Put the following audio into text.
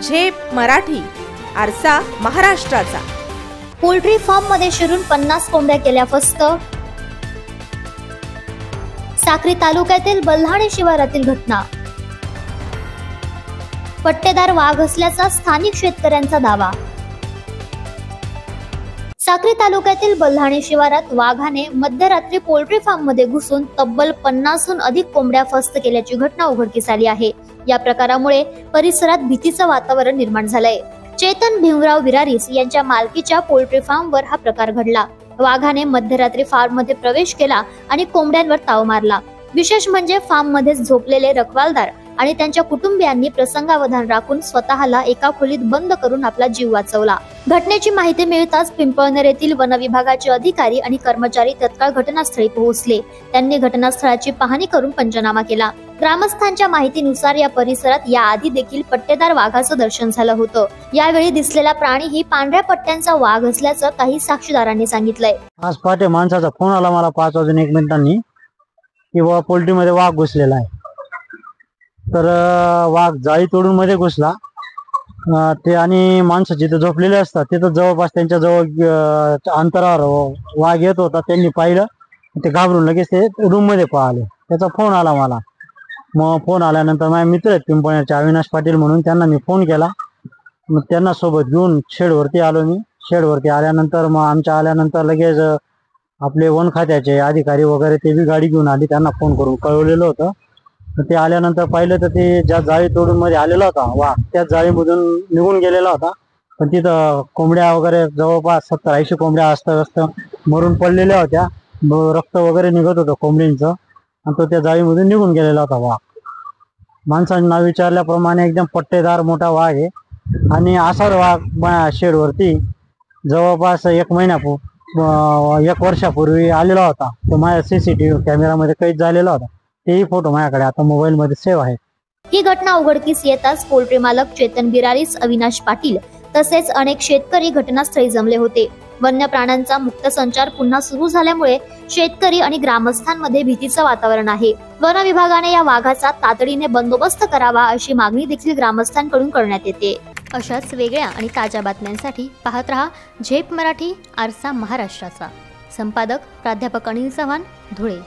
झेप मराठी, आरसा महाराष्ट्राचा। पोल्ट्री फार्म मध्ये शिरून 50 कोंबड्या केल्या फस्त। साक्री तालुक्यातील बल्हाणे शिवारातील घटना। पट्टेदार वाघ असल्याचा स्थानिक शेतकऱ्यांचा दावा। साक्री तालुक्यातील बल्हाणे शिवारात वाघाने मध्यरात्री पोल्ट्री फार्म मध्ये घुसून तब्बल 50हून अधिक कोंबड्या फस्त केल्याची घटना उघडकीस आली आहे। या प्रकारामुळे परिसरात भीतीचं वातावरण निर्माण झालंय। चेतन भीमराव विरारीस यांच्या मालकीच्या पोल्ट्री फार्म वर हा प्रकार घडला। वाघाने मध्यरात्री फार्म मध्ये प्रवेश केला आणि कोंबड्यांवर ताव मारला। विशेष म्हणजे फार्म मध्ये झोपलेले रखवालदार आणि त्यांच्या कुटुंबियांनी प्रसंगावधान राखून स्वतःला एका खोलीत बंद करून आपला जीव वाचवला। घटनेची माहिती मिळताच पिंपळनेर येथील वन विभागाचे अधिकारी आणि कर्मचारी तत्काळ घटनास्थळी पोहोचले। त्यांनी घटनास्थळाची पाहणी करून पंचनामा केला। ग्रामस्थांच्या माहितीनुसार या परिसरात याआधी देखील पट्टेदार वाघाचं दर्शन झालं होतं। यावेळी दिसलेला प्राणी ही पांढऱ्या पट्ट्यांचा वाघ असल्याचं काही साक्षीदारांनी सांगितलंय। आज पहाटे माणसाचा फोन आला मला 5:01 की बाबा पोल्ट्री मध्ये वाघ घुसलेला आहे। तर वाघ जाळी तोडून मध्ये घुसला। ते आणि माणसं जिथे झोपलेले असतात तिथं जवळपास त्यांच्या जवळ अंतरावर वाघ येत होता। त्यांनी पाहिलं, ते घाबरून लगेच ते रूम मध्ये पळाले। त्याचा फोन आला मला। मग फोन आल्यानंतर माझे मित्र आहेत पिंपळनेरचे अविनाश पाटील म्हणून, त्यांना मी फोन केला। मग त्यांना सोबत घेऊन शेडवरती आलो मी। शेडवरती आल्यानंतर मग आमच्या आल्यानंतर लगेच आपले वन खात्याचे अधिकारी वगैरे ते बी गाडी घेऊन आली। त्यांना फोन करून कळवलेलं होतं। ते आल्यानंतर पाहिलं तर ते ज्या जाळी तोडून मध्ये आलेला होता वाघ, त्या जाळीमधून निघून गेलेला होता। पण तिथं कोंबड्या वगैरे जवळपास 70-80 कोंबड्या असतं मरून पडलेल्या होत्या। रक्त वगैरे निघत होतं कोंबडींचं, आणि तो त्या जाळीमधून निघून गेलेला होता वाघ। माणसांना विचारल्याप्रमाणे एकदम पट्टेदार मोठा वाघ आहे। आणि असाच वाघ शेडवरती जवळपास 1 वर्षापूर्वी आलेला होता। तो माझ्या CCTV कॅमेरामध्ये कैद झालेला होता। तेही फोटो माझ्याकडे आता मोबाईल मध्ये सेव्ह आहे। ही घटना उघडकीस येताच पोल्ट्री मालक चेतन बिरारीस, अविनाश पाटील तसेच अनेक शेतकरी घटनास्थळी जमले होते। वन्य प्राण्यांचा मुक्त संचार पुन्हा सुरू झाल्यामुळे शेतकरी आणि ग्रामस्थांमध्ये भीतीचं वातावरण आहे। वन विभागाने या वाघाचा तातडीने बंदोबस्त करावा अशी मागणी देखील ग्रामस्थांकडून करण्यात येते। अशाच वेगळ्या आणि ताज्या बातम्यांसाठी पाहत रहा झेप मराठी, आरसा महाराष्ट्राचा। संपादक प्राध्यापक अनिल चव्हाण, धुळे।